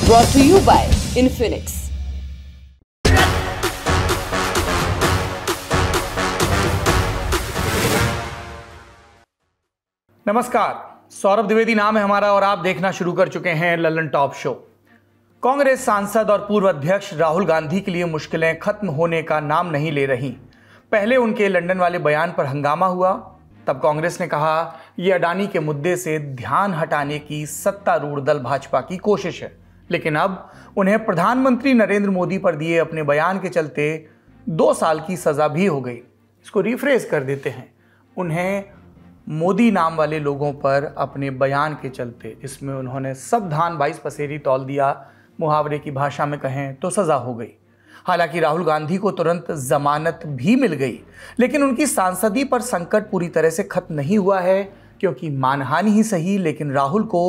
Brought to you by Infinix. नमस्कार, सौरभ द्विवेदी नाम है हमारा और आप देखना शुरू कर चुके हैं लल्लन टॉप शो। कांग्रेस सांसद और पूर्व अध्यक्ष राहुल गांधी के लिए मुश्किलें खत्म होने का नाम नहीं ले रही। पहले उनके लंदन वाले बयान पर हंगामा हुआ, तब कांग्रेस ने कहा यह अडानी के मुद्दे से ध्यान हटाने की सत्तारूढ़ दल भाजपा की कोशिश है। लेकिन अब उन्हें प्रधानमंत्री नरेंद्र मोदी पर दिए अपने बयान के चलते 2 साल की सजा भी हो गई। इसको रिफ्रेश कर देते हैं, उन्हें मोदी नाम वाले लोगों पर अपने बयान के चलते, इसमें उन्होंने सब धान 22 पसेरी तौल दिया, मुहावरे की भाषा में कहें तो सजा हो गई। हालांकि राहुल गांधी को तुरंत जमानत भी मिल गई, लेकिन उनकी सांसदी पर संकट पूरी तरह से खत्म नहीं हुआ है, क्योंकि मानहानि ही सही लेकिन राहुल को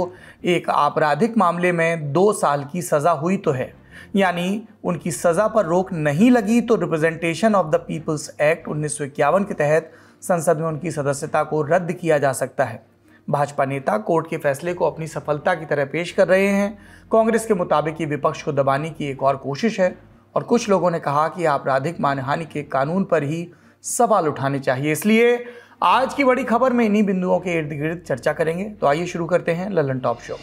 एक आपराधिक मामले में 2 साल की सजा हुई तो है। यानी उनकी सजा पर रोक नहीं लगी तो representation of the people's act 1951 के तहत संसद में उनकी सदस्यता को रद्द किया जा सकता है। भाजपा नेता कोर्ट के फैसले को अपनी सफलता की तरह पेश कर रहे हैं। कांग्रेस के मुताबिक ये विपक्ष को दबाने की एक और कोशिश है और कुछ लोगों ने कहा कि आपराधिक मानहानि के कानून पर ही सवाल उठाने चाहिए। इसलिए आज की बड़ी खबर में इन्हीं बिंदुओं के इर्द गिर्द चर्चा करेंगे। तो आइए शुरू करते हैं Lallan top show.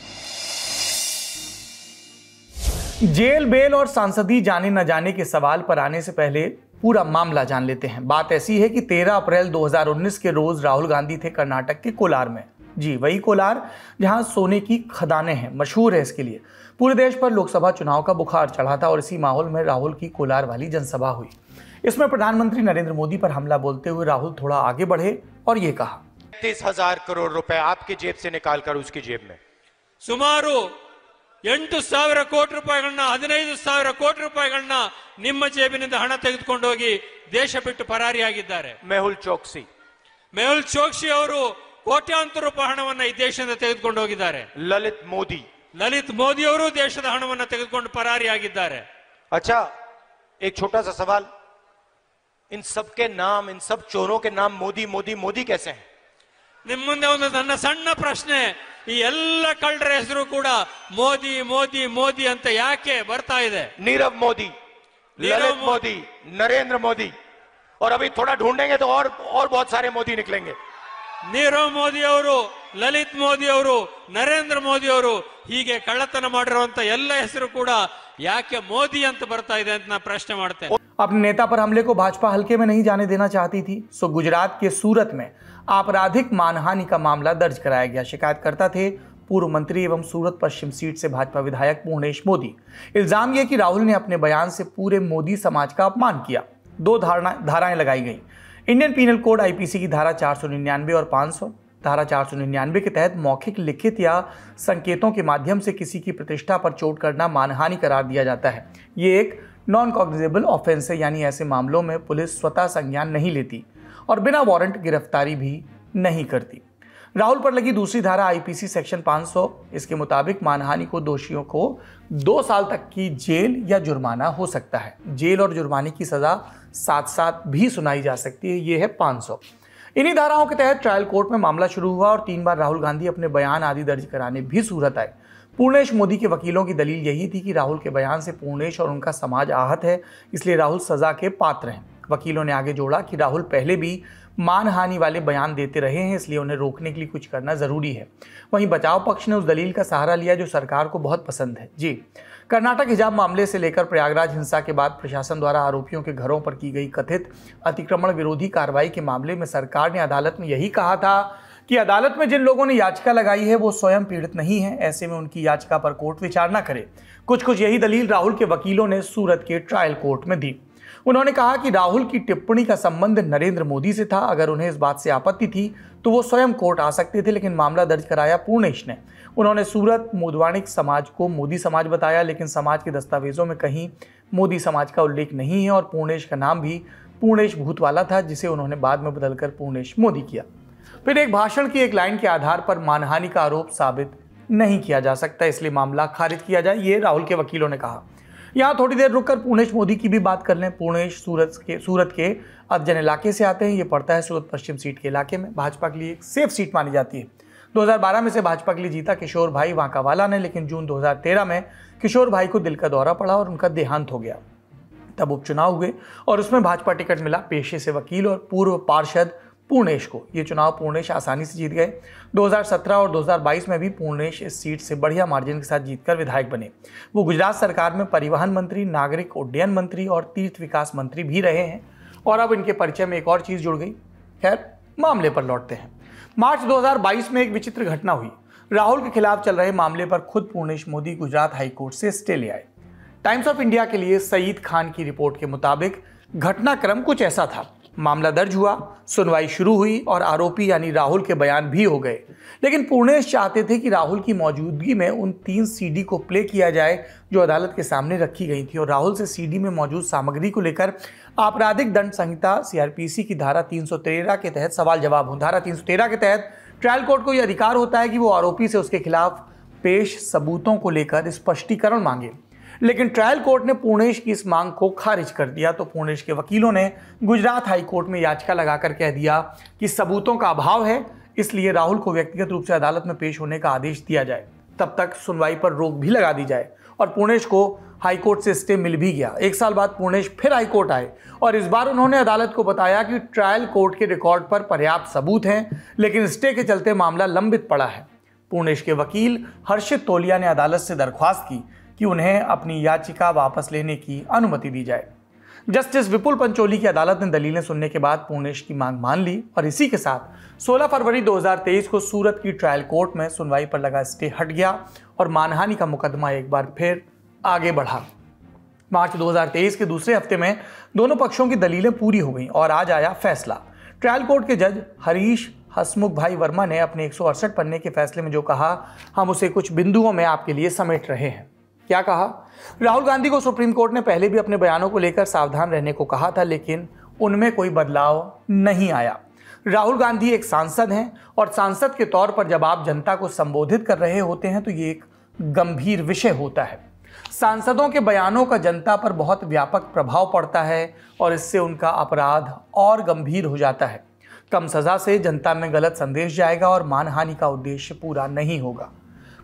Jail, bail और सांसदी जाने न जाने के सवाल पर आने से पहले पूरा मामला जान लेते हैं। बात ऐसी है कि 13 अप्रैल 2019 के रोज राहुल गांधी थे कर्नाटक के कोलार में। जी वही कोलार जहां सोने की खदानें हैं, मशहूर है इसके लिए। पूरे देश पर लोकसभा चुनाव का बुखार चढ़ा था और इसी माहौल में राहुल की कोलार वाली जनसभा हुई। इसमें प्रधानमंत्री नरेंद्र मोदी पर हमला बोलते हुए राहुल थोड़ा आगे बढ़े और ये कहा, 30,000 करोड़ रुपए आपकी जेब से निकालकर उसकी जेब में ಸುಮಾರು 8,000 ಕೋಟಿ ರೂಪಾಯಿಗಳನ್ನ 15,000 ಕೋಟಿ ರೂಪಾಯಿಗಳನ್ನ ನಿಮ್ಮ ಜೇಬಿನಿಂದ ಹಣ ತೆಗೆದುಕೊಂಡು ಹೋಗಿ ದೇಶ ಬಿಟ್ಟು ಪರಾರಿಯಾಗಿದ್ದಾರೆ. मेहुल चोकसी ಅವರು ಕೋಟ್ಯಾಂತರ ರೂಪಾಯಿ ಹಣವನ್ನ ಈ ದೇಶದಿಂದ ತೆಗೆದುಕೊಂಡು ಹೋಗಿದ್ದಾರೆ. ललित ಮೋದಿ ಅವರು ದೇಶದ ಹಣವನ್ನ ತೆಗೆದುಕೊಂಡು ಪರಾರಿಯಾಗಿದ್ದಾರೆ. अच्छा, एक छोटा सा सवाल, इन सब के नाम, इन सब चोरों के नाम मोदी मोदी मोदी कैसे हैं? ನಿಮ್ಮ ಮುಂದೆ ಒಂದು ನನ್ನ ಸಣ್ಣ ಪ್ರಶ್ನೆ, ಈ ಎಲ್ಲ ಕಳ್ಳರ ಹೆಸರು ಕೂಡ ಮೋದಿ ಮೋದಿ ಮೋದಿ ಅಂತ ಯಾಕೆ ಬರ್ತಾ ಇದೆ? नीरव मोदी, ललित मोदी, नरेंद्र मोदी, और अभी थोड़ा ढूंढेंगे तो और बहुत सारे मोदी निकलेंगे. ನೀರವ್ ಮೋದಿ ಅವರು, ಲಲಿತ್ ಮೋದಿ ಅವರು, ನರೇಂದ್ರ ಮೋದಿ ಅವರು, ಹೀಗೆ ಕಳ್ಳತನ ಮಾಡಿರುವಂತ ಎಲ್ಲ ಹೆಸರು ಕೂಡ ಯಾಕೆ ಮೋದಿ ಅಂತ ಬರ್ತಾ ಇದೆ ಅಂತ ನಾನು ಪ್ರಶ್ನೆ ಮಾಡ್ತೇನೆ. अपने नेता पर हमले को भाजपा हल्के में नहीं जाने देना चाहती थी, सो गुजरात के सूरत में आपराधिक मानहानि का मामला दर्ज कराया गया। शिकायतकर्ता थे पूर्व मंत्री एवं सूरत पश्चिम सीट से भाजपा विधायक पूर्णेश मोदी। इल्जाम यह कि राहुल ने अपने बयान से पूरे मोदी समाज का अपमान किया। 2 धाराएं लगाई गई। इंडियन पीनल कोड आईपीसी की धारा 499 और 500। धारा 499 के तहत मौखिक, लिखित या संकेतों के माध्यम से किसी की प्रतिष्ठा पर चोट करना मानहानि करार दिया जाता है। ये एक नॉन कॉग्निजेबल ऑफेंस है, यानी ऐसे मामलों में पुलिस स्वतः संज्ञान नहीं लेती और बिना वारंट गिरफ्तारी भी नहीं करती। राहुल पर लगी दूसरी धारा आईपीसी सेक्शन 500, इसके मुताबिक मानहानि को दोषियों को 2 साल तक की जेल या जुर्माना हो सकता है। जेल और जुर्माने की सजा साथ साथ भी सुनाई जा सकती है। ये है 500। इन्हीं धाराओं के तहत ट्रायल कोर्ट में मामला शुरू हुआ और 3 बार राहुल गांधी अपने बयान आदि दर्ज कराने भी सूरत आए। पूर्णेश मोदी के वकीलों की दलील यही थी कि राहुल के बयान से पूर्णेश और उनका समाज आहत है, इसलिए राहुल सजा के पात्र हैं। वकीलों ने आगे जोड़ा कि राहुल पहले भी मानहानि वाले बयान देते रहे हैं, इसलिए उन्हें रोकने के लिए कुछ करना जरूरी है। वहीं बचाव पक्ष ने उस दलील का सहारा लिया जो सरकार को बहुत पसंद है। जी, कर्नाटक हिजाब मामले से लेकर प्रयागराज हिंसा के बाद प्रशासन द्वारा आरोपियों के घरों पर की गई कथित अतिक्रमण विरोधी कार्रवाई के मामले में सरकार ने अदालत में यही कहा था कि अदालत में जिन लोगों ने याचिका लगाई है वो स्वयं पीड़ित नहीं है, ऐसे में उनकी याचिका पर कोर्ट विचार न करे। कुछ यही दलील राहुल के वकीलों ने सूरत के ट्रायल कोर्ट में दी। उन्होंने कहा कि राहुल की टिप्पणी का संबंध नरेंद्र मोदी से था। अगर उन्हें इस बात से आपत्ति थी तो वो स्वयं कोर्ट आ सकते थे, लेकिन मामला दर्ज कराया पूर्णेश ने। उन्होंने सूरत मोदवाणिक समाज को मोदी समाज बताया, लेकिन समाज के दस्तावेजों में कहीं मोदी समाज का उल्लेख नहीं है और पूर्णेश का नाम भी पूर्णेश भूतवाला था, जिसे उन्होंने बाद में बदलकर पूर्णेश मोदी किया। फिर एक भाषण की एक लाइन के आधार पर मानहानि का आरोप साबित नहीं किया जा सकता, इसलिए मामला खारिज किया जाए, ये राहुल के वकीलों ने कहा। यहाँ थोड़ी देर रुककर पूर्णेश मोदी की भी बात कर लें। पूर्णेश सूरत के अधजन इलाके से आते हैं। ये पड़ता है सूरत पश्चिम सीट के इलाके में। भाजपा के लिए एक सेफ सीट मानी जाती है। 2012 में से भाजपा के लिए जीता किशोर भाई वांकावाला ने, लेकिन जून 2013 में किशोर भाई को दिल का दौरा पड़ा और उनका देहांत हो गया। तब उपचुनाव हुए और उसमें भाजपा टिकट मिला पेशे से वकील और पूर्व पार्षद पूर्णेश को। ये चुनाव पूर्णेश आसानी से जीत गए। 2017 और 2022 में भी पूर्णेश इस सीट से बढ़िया मार्जिन के साथ जीतकर विधायक बने। वो गुजरात सरकार में परिवहन मंत्री, नागरिक उड्डयन मंत्री और तीर्थ विकास मंत्री भी रहे हैं। और अब इनके परिचय में एक और चीज जुड़ गई। खैर, मामले पर लौटते हैं। मार्च 2022 में एक विचित्र घटना हुई। राहुल के खिलाफ चल रहे मामले पर खुद पूर्णेश मोदी गुजरात हाईकोर्ट से स्टे ले आए। टाइम्स ऑफ इंडिया के लिए सईद खान की रिपोर्ट के मुताबिक घटनाक्रम कुछ ऐसा था। मामला दर्ज हुआ, सुनवाई शुरू हुई और आरोपी यानी राहुल के बयान भी हो गए। लेकिन पूर्णेश चाहते थे कि राहुल की मौजूदगी में उन 3 सीडी को प्ले किया जाए जो अदालत के सामने रखी गई थी और राहुल से सीडी में मौजूद सामग्री को लेकर आपराधिक दंड संहिता सीआरपीसी की धारा 313 के तहत सवाल जवाब हो। धारा 313 के तहत ट्रायल कोर्ट को यह अधिकार होता है कि वो आरोपी से उसके खिलाफ पेश सबूतों को लेकर स्पष्टीकरण मांगे। लेकिन ट्रायल कोर्ट ने पूर्णेश की इस मांग को खारिज कर दिया तो पूर्णेश के वकीलों ने गुजरात हाई कोर्ट में याचिका लगाकर कह दिया कि सबूतों का अभाव है, इसलिए राहुल को व्यक्तिगत रूप से अदालत में पेश होने का आदेश दिया जाए, तब तक सुनवाई पर रोक भी लगा दी जाए। और पूर्णेश को हाईकोर्ट से स्टे मिल भी गया। 1 साल बाद पूर्णेश फिर हाईकोर्ट आए और इस बार उन्होंने अदालत को बताया कि ट्रायल कोर्ट के रिकॉर्ड पर पर्याप्त सबूत हैं, लेकिन स्टे के चलते मामला लंबित पड़ा है। पूर्णेश के वकील हर्षित तोलिया ने अदालत से दरख्वास्त की कि उन्हें अपनी याचिका वापस लेने की अनुमति दी जाए। जस्टिस विपुल पंचोली की अदालत ने दलीलें सुनने के बाद पूर्णेश की मांग मान ली और इसी के साथ 16 फरवरी 2023 को सूरत की ट्रायल कोर्ट में सुनवाई पर लगा स्टे हट गया और मानहानि का मुकदमा एक बार फिर आगे बढ़ा। मार्च 2023 के दूसरे हफ्ते में दोनों पक्षों की दलीलें पूरी हो गईं और आज आया फैसला। ट्रायल कोर्ट के जज हरीश हसमुख भाई वर्मा ने अपने 168 पन्ने के फैसले में जो कहा, हम उसे कुछ बिंदुओं में आपके लिए समेट रहे हैं। क्या कहा? राहुल गांधी को सुप्रीम कोर्ट ने पहले भी अपने बयानों को लेकर सावधान रहने को कहा था, लेकिन उनमें कोई बदलाव नहीं आया। राहुल गांधी एक सांसद हैं और सांसद के तौर पर जब आप जनता को संबोधित कर रहे होते हैं तो ये एक गंभीर विषय होता है। सांसदों के बयानों का जनता पर बहुत व्यापक प्रभाव पड़ता है और इससे उनका अपराध और गंभीर हो जाता है। कम सजा से जनता में गलत संदेश जाएगा और मानहानि का उद्देश्य पूरा नहीं होगा।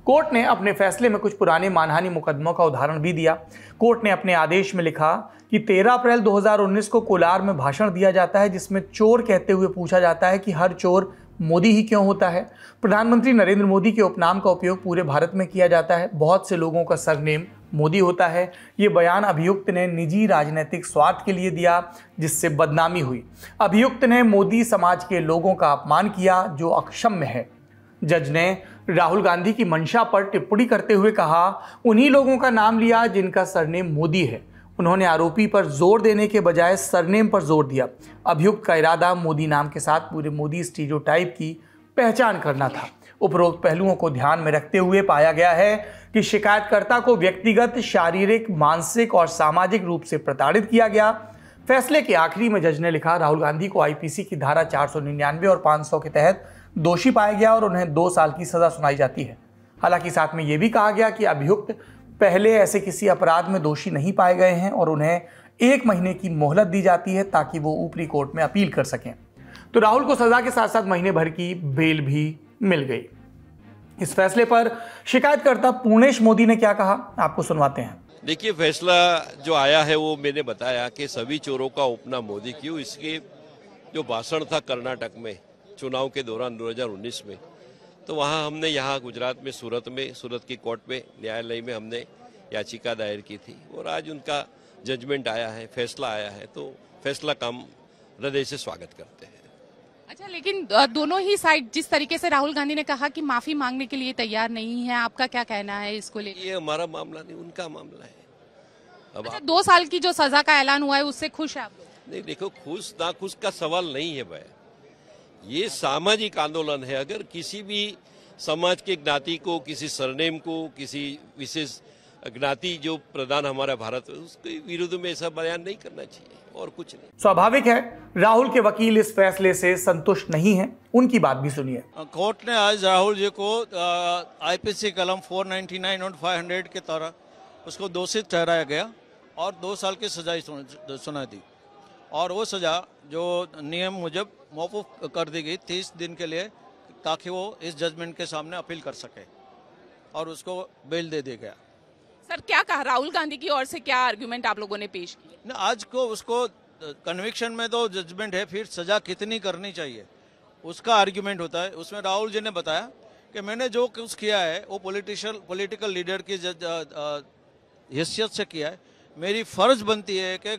कोर्ट ने अपने फैसले में कुछ पुराने मानहानि मुकदमों का उदाहरण भी दिया। कोर्ट ने अपने आदेश में लिखा कि 13 अप्रैल 2019 को कोलार में भाषण दिया जाता है जिसमें चोर कहते हुए पूछा जाता है कि हर चोर मोदी ही क्यों होता है। प्रधानमंत्री नरेंद्र मोदी के उपनाम का उपयोग पूरे भारत में किया जाता है। बहुत से लोगों का सरनेम मोदी होता है। ये बयान अभियुक्त ने निजी राजनीतिक स्वार्थ के लिए दिया जिससे बदनामी हुई। अभियुक्त ने मोदी समाज के लोगों का अपमान किया जो अक्षम्य है। जज ने राहुल गांधी की मंशा पर टिप्पणी करते हुए कहा, उन्हीं लोगों का नाम लिया जिनका सरनेम मोदी है। उन्होंने आरोपी पर जोर देने के बजाय सरनेम पर जोर दिया। अभियुक्त का इरादा मोदी नाम के साथ पूरे मोदी स्टीरियोटाइप की पहचान करना था। उपरोक्त पहलुओं को ध्यान में रखते हुए पाया गया है कि शिकायतकर्ता को व्यक्तिगत, शारीरिक, मानसिक और सामाजिक रूप से प्रताड़ित किया गया। फैसले के आखिरी में जज ने लिखा, राहुल गांधी को आईपीसी की धारा 499 और 500 के तहत दोषी पाया गया और उन्हें 2 साल की सजा सुनाई जाती है। हालांकि साथ में यह भी कहा गया कि अभियुक्त पहले ऐसे किसी अपराध में दोषी नहीं पाए गए हैं और उन्हें 1 महीने की मोहलत दी जाती है ताकि वो ऊपरी कोर्ट में अपील कर सकें। तो राहुल को सजा के साथ साथ महीने भर की बेल भी मिल गई। इस फैसले पर शिकायतकर्ता पूर्णेश मोदी ने क्या कहा, आपको सुनवाते हैं। देखिए, फैसला जो आया है वो मैंने बताया कि सभी चोरों का उपनाम मोदी क्यों। इसके जो भाषण था कर्नाटक में चुनाव के दौरान 2019 में, तो वहाँ हमने यहाँ गुजरात में सूरत की कोर्ट में, न्यायालय में हमने याचिका दायर की थी और आज उनका जजमेंट आया है, फैसला आया है, तो फैसला का हम हृदय से स्वागत करते हैं। अच्छा, लेकिन दोनों ही साइड जिस तरीके से राहुल गांधी ने कहा कि माफी मांगने के लिए तैयार नहीं है, आपका क्या कहना है इसको लेकर? ये हमारा मामला नहीं, उनका मामला है। अब अच्छा, 2 साल की जो सजा का ऐलान हुआ है उससे खुश है आप? नहीं, देखो, खुश ना खुश का सवाल नहीं है भाई, ये सामाजिक आंदोलन है। अगर किसी भी समाज के ज्ञाति को, किसी सरनेम को, किसी विशेष ज्ञाति जो प्रधान हमारा भारत है, उसके विरुद्ध में ऐसा बयान नहीं करना चाहिए और कुछ नहीं। स्वाभाविक है राहुल के वकील इस फैसले से संतुष्ट नहीं हैं, उनकी बात भी सुनिए। कोर्ट ने आज राहुल जी को आईपीसी कलम 499 और 500 के तहत उसको दोषी ठहराया गया और 2 साल की सजा सुनाई दी और वो सजा जो नियम मुजब मौकूफ कर दी गई 30 दिन के लिए ताकि वो इस जजमेंट के सामने अपील कर सके और उसको बेल दे दिया गया। सर क्या कहा राहुल गांधी की ओर से, क्या आर्गुमेंट आप लोगों ने पेश किए? ना, आज को उसको कन्विक्शन में तो जजमेंट है, फिर सजा कितनी करनी चाहिए उसका आर्ग्यूमेंट होता है। उसमें राहुल जी ने बताया कि मैंने जो कुछ किया है वो पॉलिटिकल लीडर की हैसियत से किया है। मेरी फर्ज बनती है कि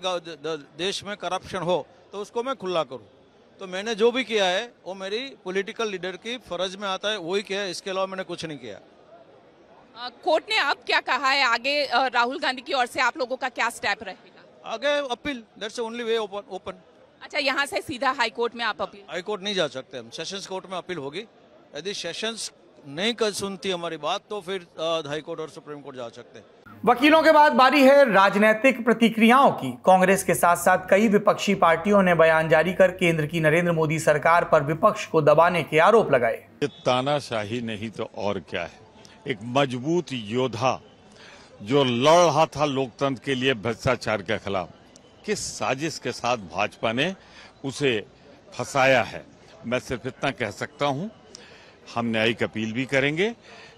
देश में करप्शन हो तो उसको मैं खुला करूं। तो मैंने जो भी किया है वो मेरी पॉलिटिकल लीडर की फर्ज में आता है, वही किया है, इसके अलावा मैंने कुछ नहीं किया। कोर्ट ने अब क्या कहा है आगे? राहुल गांधी की ओर से आप लोगों का क्या स्टेप रहेगा? आगे appeal, that's the only way open. अच्छा, यहाँ से सीधा हाई कोर्ट में आप अपील? हाई कोर्ट नहीं जा सकते हम, सेशंस कोर्ट में अपील होगी। यदि सेशंस नहीं कर सुनती हमारी बात तो फिर हाई कोर्ट और सुप्रीम कोर्ट जा सकते हैं। वकीलों के बाद बारी है राजनीतिक प्रतिक्रियाओं की। कांग्रेस के साथ साथ कई विपक्षी पार्टियों ने बयान जारी कर केंद्र की नरेंद्र मोदी सरकार पर विपक्ष को दबाने के आरोप लगाए। ये तानाशाही नहीं तो और क्या है। एक मजबूत योद्धा जो लड़ रहा था लोकतंत्र के लिए भ्रष्टाचार के खिलाफ, किस साजिश के साथ भाजपा ने उसे फंसाया है। मैं सिर्फ इतना कह सकता हूं, हम न्यायिक अपील भी करेंगे,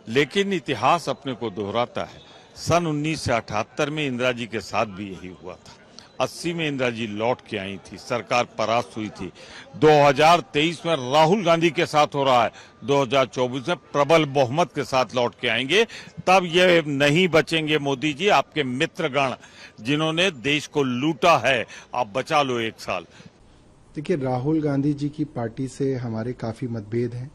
लेकिन इतिहास अपने को दोहराता है। सन 1978 में इंदिरा जी के साथ भी यही हुआ था। 80 में इंदिरा जी लौट के आई थी, सरकार परास्त हुई थी। 2023 में राहुल गांधी के साथ हो रहा है, 2024 में प्रबल बहुमत के साथ लौट के आएंगे। तब ये नहीं बचेंगे मोदी जी, आपके मित्रगण जिन्होंने देश को लूटा है, आप बचा लो 1 साल। देखिए, राहुल गांधी जी की पार्टी से हमारे काफी मतभेद हैं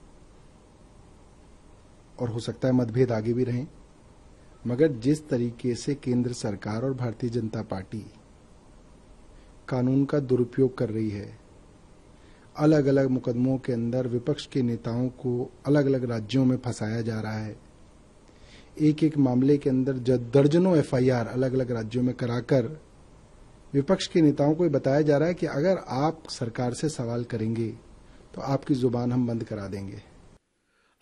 और हो सकता है मतभेद आगे भी रहें, मगर जिस तरीके से केंद्र सरकार और भारतीय जनता पार्टी कानून का दुरुपयोग कर रही है, अलग अलग मुकदमों के अंदर विपक्ष के नेताओं को अलग अलग राज्यों में फंसाया जा रहा है, एक एक मामले के अंदर दर्जनों एफआईआर अलग अलग राज्यों में कराकर विपक्ष के नेताओं को बताया जा रहा है कि अगर आप सरकार से सवाल करेंगे तो आपकी जुबान हम बंद करा देंगे।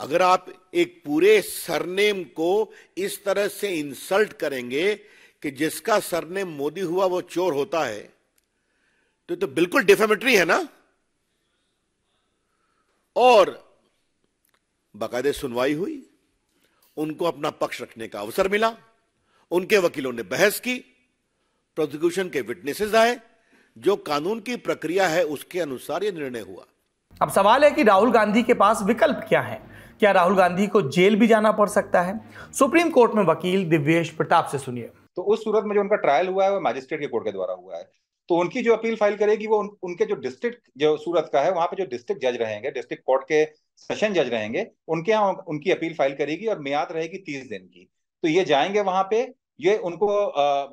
अगर आप एक पूरे सरनेम को इस तरह से इंसल्ट करेंगे कि जिसका सरनेम मोदी हुआ वो चोर होता है, तो बिल्कुल डिफेमेटरी है ना। और बाकायदे सुनवाई हुई, उनको अपना पक्ष रखने का अवसर मिला, उनके वकीलों ने बहस की, प्रोसिक्यूशन के विटनेसेस आए, जो कानून की प्रक्रिया है उसके अनुसार यह निर्णय हुआ। अब सवाल है कि राहुल गांधी के पास विकल्प क्या है? क्या राहुल गांधी को जेल भी जाना पड़ सकता है? सुप्रीम कोर्ट में वकील दिव्येश प्रताप से सुनिए। तो उस सूरत में जो उनका ट्रायल हुआ है वो मैजिस्ट्रेट के कोर्ट के द्वारा हुआ है, तो उनकी जो अपील फाइल करेगी वो उनके जो डिस्ट्रिक्ट जो सूरत का है वहां पे जो डिस्ट्रिक्ट जज रहेंगे, डिस्ट्रिक्ट कोर्ट के सेशन जज रहेंगे, उनके यहाँ उनकी अपील फाइल करेगी और मियाद रहेगी 30 दिन की। तो ये जाएंगे वहां पे, ये उनको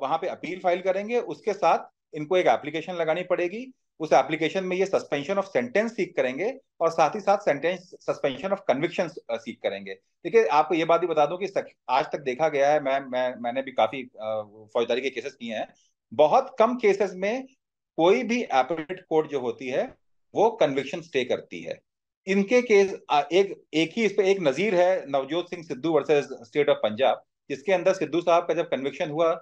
वहां पे अपील फाइल करेंगे, उसके साथ इनको एक एप्लीकेशन लगानी पड़ेगी। उस एप्लीकेशन में ये सस्पेंशन ऑफ सेंटेंस सीख करेंगे और साथ ही साथ सस्पेंशन ऑफ कन्विक्शन सीख करेंगे। देखिए, आपको ये बात भी बता दूं कि आज तक देखा गया है, मैंने भी काफी फौजदारी के केसेस किए हैं, बहुत कम केसेस में कोई भी एपेलेट कोर्ट जो होती है वो कन्विक्शन स्टे करती है। इनके केस एक ही इस पे एक नजीर है, Navjot Singh Sidhu versus state of Punjab, जिसके अंदर सिद्धू साहब का जब कन्विक्शन हुआ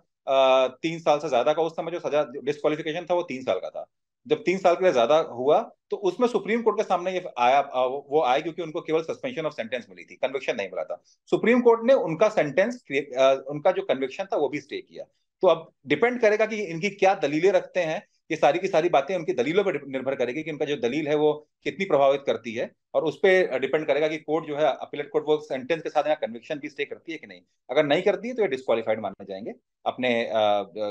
3 साल से ज्यादा का, उस समय जो सजा डिस्क्वालिफिकेशन था वो 3 साल का था। जब 3 साल के लिए ज्यादा हुआ तो उसमें सुप्रीम कोर्ट के सामने ये आया, वो आए क्योंकि उनको केवल सस्पेंशन ऑफ सेंटेंस मिली थी, कन्विक्शन नहीं मिला था। सुप्रीम कोर्ट ने उनका सेंटेंस, उनका जो कन्विक्शन था वो भी स्टे किया। तो अब डिपेंड करेगा कि इनकी क्या दलीलें रखते हैं, ये सारी की सारी बातें उनकी दलीलों पर निर्भर करेगी कि उनका जो दलील है वो कितनी प्रभावित करती है, और उस पर डिपेंड करेगा कि कोर्ट जो है अपीलेट कोर्ट वो सेंटेंस के साथ यहाँ कन्विक्शन भी स्टे करती है कि नहीं। अगर नहीं करती है तो ये डिस्क्वालीफाइड माने जाएंगे अपने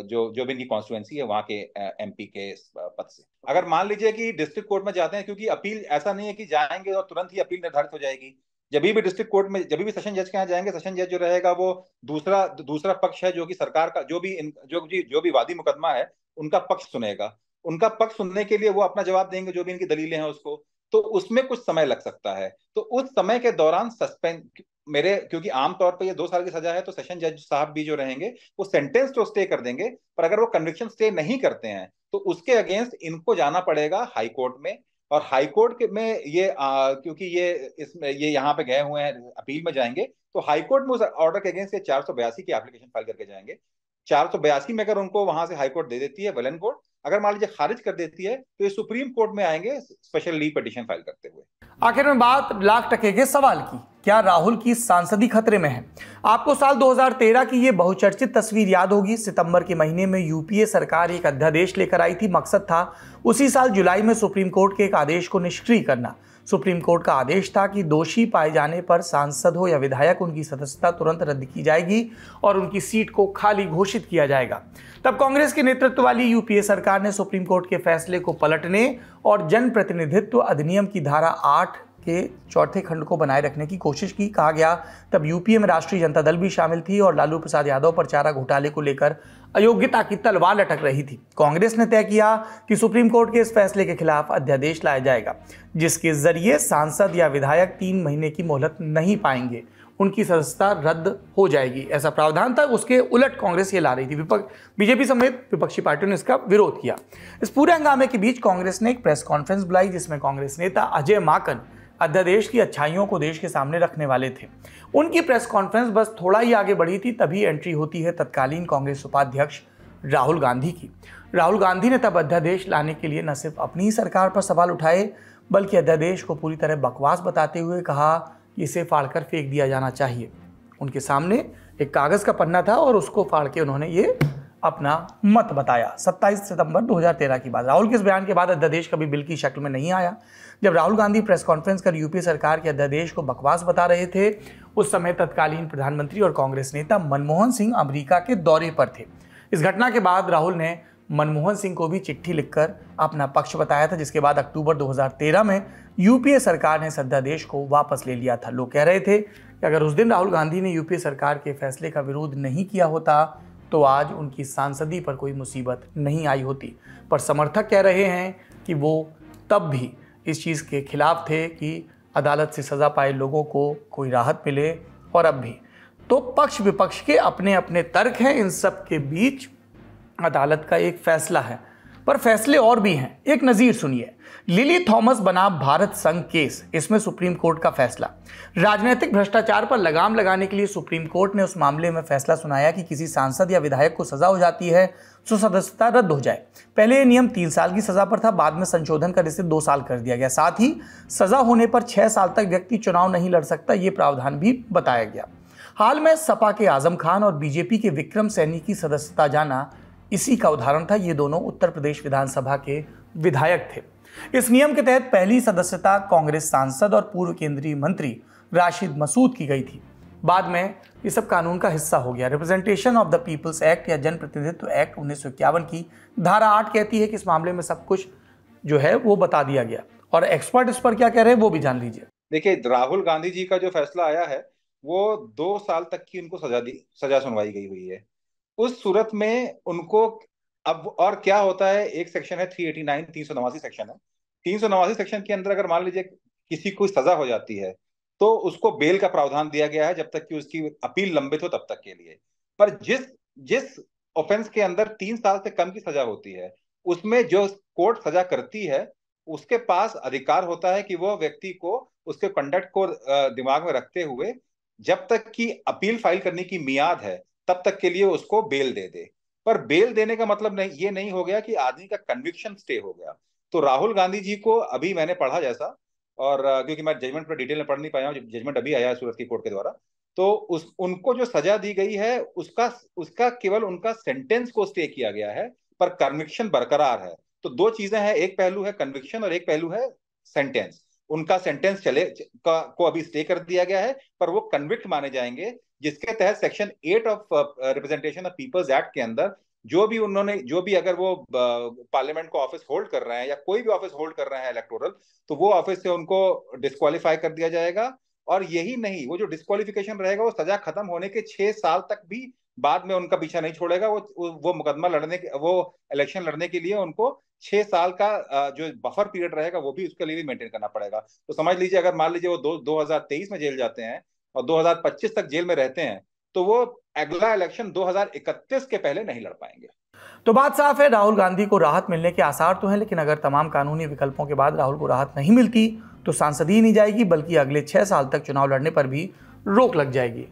जो भी इनकी कॉन्स्टिट्यूएंसी है वहां के एमपी के पद से। अगर मान लीजिए कि डिस्ट्रिक्ट कोर्ट में जाते हैं, क्योंकि अपील ऐसा नहीं है कि जाएंगे और तुरंत ही अपील निर्धारित हो जाएगी। जब भी डिस्ट्रिक्ट कोर्ट में, जब भी सेशन जज के यहाँ जाएंगे, सेशन जज जो रहेगा वो दूसरा पक्ष है जो कि सरकार का जो भी वादी मुकदमा है उनका पक्ष सुनेगा। उनका पक्ष सुनने के लिए वो अपना जवाब देंगे, जो भी इनकी दलीलें हैं उसको, तो उसमें कुछ समय लग सकता है। तो उस समय के दौरान क्योंकि आमतौर पर ये 2 साल की सजा है, तो सेशन जज साहब भी जो रहेंगे वो सेंटेंस तो स्टे कर देंगे, पर अगर वो कन्विक्शन स्टे नहीं करते हैं तो उसके अगेंस्ट इनको जाना पड़ेगा हाई कोर्ट में। और हाई कोर्ट में ये क्योंकि ये यहाँ पे गए हुए हैं, अपील में जाएंगे, तो हाई कोर्ट में उस ऑर्डर के अगेंस्ट 482 की एप्लीकेशन फाइल करके जाएंगे। 482 में अगर उनको वहां से हाईकोर्ट दे देती है, वेल एंड गुड। अगर मान लीजिए खारिज कर देती है तो ये सुप्रीम कोर्ट में आएंगे स्पेशल लीव पिटीशन फाइल करते हुए। आखिर में बात लाख टके के सवाल की, क्या राहुल की सांसदी खतरे में है? आपको साल 2013 की ये बहुचर्चित तस्वीर याद होगी। सितंबर के महीने में यूपीए सरकार एक अध्यादेश लेकर आई थी। मकसद था उसी साल जुलाई में सुप्रीम कोर्ट के एक आदेश को निष्क्रिय करना। सुप्रीम कोर्ट का आदेश था कि दोषी पाए जाने पर सांसद हो या विधायक, उनकी सदस्यता तुरंत रद्द की जाएगी और उनकी सीट को खाली घोषित किया जाएगा। तब कांग्रेस के नेतृत्व वाली यूपीए सरकार ने सुप्रीम कोर्ट के फैसले को पलटने और जनप्रतिनिधित्व अधिनियम की धारा 8 के चौथे खंड को बनाए रखने की कोशिश की। कहा गया तब यूपीए में राष्ट्रीय जनता दल भी शामिल थी और लालू प्रसाद यादव पर चारा घोटाले को लेकर अयोग्यता की तलवार लटक रही थी। कांग्रेस ने तय किया कि सुप्रीम कोर्ट के इस फैसले के खिलाफ अध्यादेश लाया जाएगा, जिसके जरिए सांसद या विधायक 3 महीने की मोहलत नहीं पाएंगे, उनकी सदस्यता रद्द हो जाएगी। ऐसा प्रावधान था। उसके उलट कांग्रेस ये ला रही थी। बीजेपी समेत विपक्षी पार्टियों ने इसका विरोध किया। इस पूरे हंगामे के बीच कांग्रेस ने एक प्रेस कॉन्फ्रेंस बुलाई, जिसमें कांग्रेस नेता अजय माकन अध्यादेश की अच्छाइयों को देश के सामने रखने वाले थे। उनकी प्रेस कॉन्फ्रेंस बस थोड़ा ही आगे बढ़ी थी, तभी एंट्री होती है तत्कालीन कांग्रेस उपाध्यक्ष राहुल गांधी की। राहुल गांधी ने तब अध्यादेश लाने के लिए न सिर्फ अपनी ही सरकार पर सवाल उठाए, बल्कि अध्यादेश को पूरी तरह बकवास बताते हुए कहा कि इसे फाड़कर फेंक दिया जाना चाहिए। उनके सामने एक कागज का पन्ना था और उसको फाड़ के उन्होंने ये अपना मत बताया। 27 सितंबर 2013 की बात। राहुल के इस बयान के बाद अध्यादेश कभी बिल की शक्ल में नहीं आया। जब राहुल गांधी प्रेस कॉन्फ्रेंस कर यूपी सरकार के अध्यादेश को बकवास बता रहे थे, उस समय तत्कालीन प्रधानमंत्री और कांग्रेस नेता मनमोहन सिंह अमेरिका के दौरे पर थे। इस घटना के बाद राहुल ने मनमोहन सिंह को भी चिट्ठी लिखकर अपना पक्ष बताया था, जिसके बाद अक्टूबर 2013 में यूपीए सरकार ने इस अध्यादेश को वापस ले लिया था। लोग कह रहे थे कि अगर उस दिन राहुल गांधी ने यूपीए सरकार के फैसले का विरोध नहीं किया होता तो आज उनकी सांसदी पर कोई मुसीबत नहीं आई होती। पर समर्थक कह रहे हैं कि वो तब भी इस चीज़ के खिलाफ थे कि अदालत से सज़ा पाए लोगों को कोई राहत मिले, और अब भी। तो पक्ष विपक्ष के अपने अपने तर्क हैं। इन सब के बीच अदालत का एक फैसला है, पर फैसले और भी हैं। एक नज़ीर सुनिए। लिली थॉमस बना भारत संघ केस, इसमें सुप्रीम कोर्ट का फैसला। राजनीतिक भ्रष्टाचार पर लगाम लगाने के लिए सुप्रीम कोर्ट ने उस मामले में फैसला सुनाया कि किसी सांसद या विधायक को सजा हो जाती है तो सदस्यता रद्द हो जाए। पहले ये नियम 3 साल की सजा पर था, बाद में संशोधन कर इसे 2 साल कर दिया गया। साथ ही सजा होने पर 6 साल तक व्यक्ति चुनाव नहीं लड़ सकता, ये प्रावधान भी बताया गया। हाल में सपा के आजम खान और बीजेपी के विक्रम सैनी की सदस्यता जाना इसी का उदाहरण था। ये दोनों उत्तर प्रदेश विधानसभा के विधायक थे। इस नियम के तहत पहली सदस्यता कांग्रेस सांसद और पूर्व केंद्रीय मंत्री राशिद मसूद की गई थी। बाद में ये सब कानून का हिस्सा हो गया। Representation of the people's act या जनप्रतिनिधित्व एक्ट 1951 की धारा 8 कहती है कि इस मामले में सब कुछ जो है वो बता दिया गया। और एक्सपर्ट इस पर क्या कह रहे हैं वो भी जान लीजिए। देखिए, राहुल गांधी जी का जो फैसला आया है वो 2 साल तक की उनको सजा सुनवाई गई हुई है। उस सूरत में उनको अब और क्या होता है, एक सेक्शन है 389, 389 सेक्शन है। 389 सेक्शन के अंदर अगर मान लीजिए किसी को सजा हो जाती है तो उसको बेल का प्रावधान दिया गया है जब तक कि उसकी अपील लंबित हो तब तक के लिए। पर जिस ऑफेंस के अंदर 3 साल से कम की सजा होती है, उसमें जो कोर्ट सजा करती है उसके पास अधिकार होता है कि वो व्यक्ति को उसके कंडक्ट को दिमाग में रखते हुए जब तक कि अपील फाइल करने की मियाद है तब तक के लिए उसको बेल दे दे। पर बेल देने का मतलब ये नहीं हो गया कि आदमी का कन्विक्शन स्टे हो गया। तो राहुल गांधी जी को अभी मैंने पढ़ा जैसा, और क्योंकि मैं जजमेंट पर डिटेल में पढ़ नहीं पाया हूँ, जजमेंट अभी आया है सूरत की कोर्ट के द्वारा, तो उनको जो सजा दी गई है उसका केवल उनका सेंटेंस को स्टे किया गया है, पर कन्विक्शन बरकरार है। तो 2 चीजें हैं, एक पहलू है कन्विक्शन और एक पहलू है सेंटेंस। उनका सेंटेंस को अभी स्टे कर दिया गया है, पर वो कन्विक्ट माने जाएंगे, जिसके तहत section 8 of representation of people's act के अंदर जो भी अगर वो पार्लियामेंट को ऑफिस होल्ड कर रहे हैं या कोई भी ऑफिस होल्ड कर रहे हैं इलेक्टोरल, तो वो ऑफिस से उनको डिस्क्वालीफाई कर दिया जाएगा। और यही नहीं, वो जो डिस्क्वालिफिकेशन रहेगा वो सजा खत्म होने के 6 साल तक भी बाद में उनका पीछा नहीं छोड़ेगा। वो मुकदमा वो इलेक्शन लड़ने के लिए उनको 6 साल का जो बफर पीरियड रहेगा वो भी उसके लिए भी मेंटेन करना पड़ेगा। तो समझ लीजिए, अगर मान लीजिए वो 2023 में जेल जाते हैं और 2025 तक जेल में रहते हैं तो वो अगला इलेक्शन 2031 के पहले नहीं लड़ पाएंगे। तो बात साफ है, राहुल गांधी को राहत मिलने के आसार तो हैं, लेकिन अगर तमाम कानूनी विकल्पों के बाद राहुल को राहत नहीं मिलती तो सांसद ही नहीं जाएगी, बल्कि अगले 6 साल तक चुनाव लड़ने पर भी रोक लग जाएगी।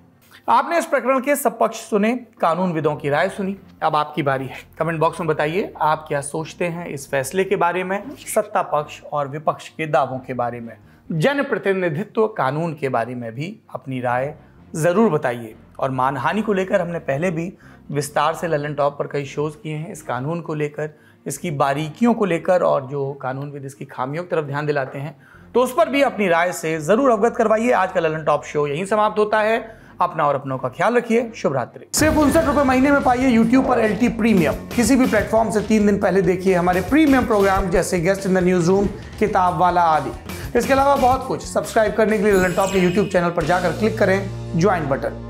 आपने इस प्रकरण के सब पक्ष सुने, कानूनविदों की राय सुनी, अब आपकी बारी है। कमेंट बॉक्स में बताइए आप क्या सोचते हैं इस फैसले के बारे में, सत्ता पक्ष और विपक्ष के दावों के बारे में, जनप्रतिनिधित्व कानून के बारे में भी अपनी राय जरूर बताइए। और मानहानि को लेकर हमने पहले भी विस्तार से ललन टॉप पर कई शोज किए हैं, इस कानून को लेकर, इसकी बारीकियों को लेकर और जो कानूनविद इसकी खामियों की तरफ ध्यान दिलाते हैं, तो उस पर भी अपनी राय से जरूर अवगत करवाइए। आज का ललन टॉप शो यहीं समाप्त होता है। अपना और अपनों का ख्याल रखिए। शुभ रात्रि। सिर्फ 59 रुपए महीने में पाइए YouTube पर LT प्रीमियम। किसी भी प्लेटफॉर्म से 3 दिन पहले देखिए हमारे प्रीमियम प्रोग्राम जैसे guest in the news room, किताब वाला आदि। इसके अलावा बहुत कुछ। सब्सक्राइब करने के लिए ललन टॉप के YouTube चैनल पर जाकर क्लिक करें ज्वाइन बटन।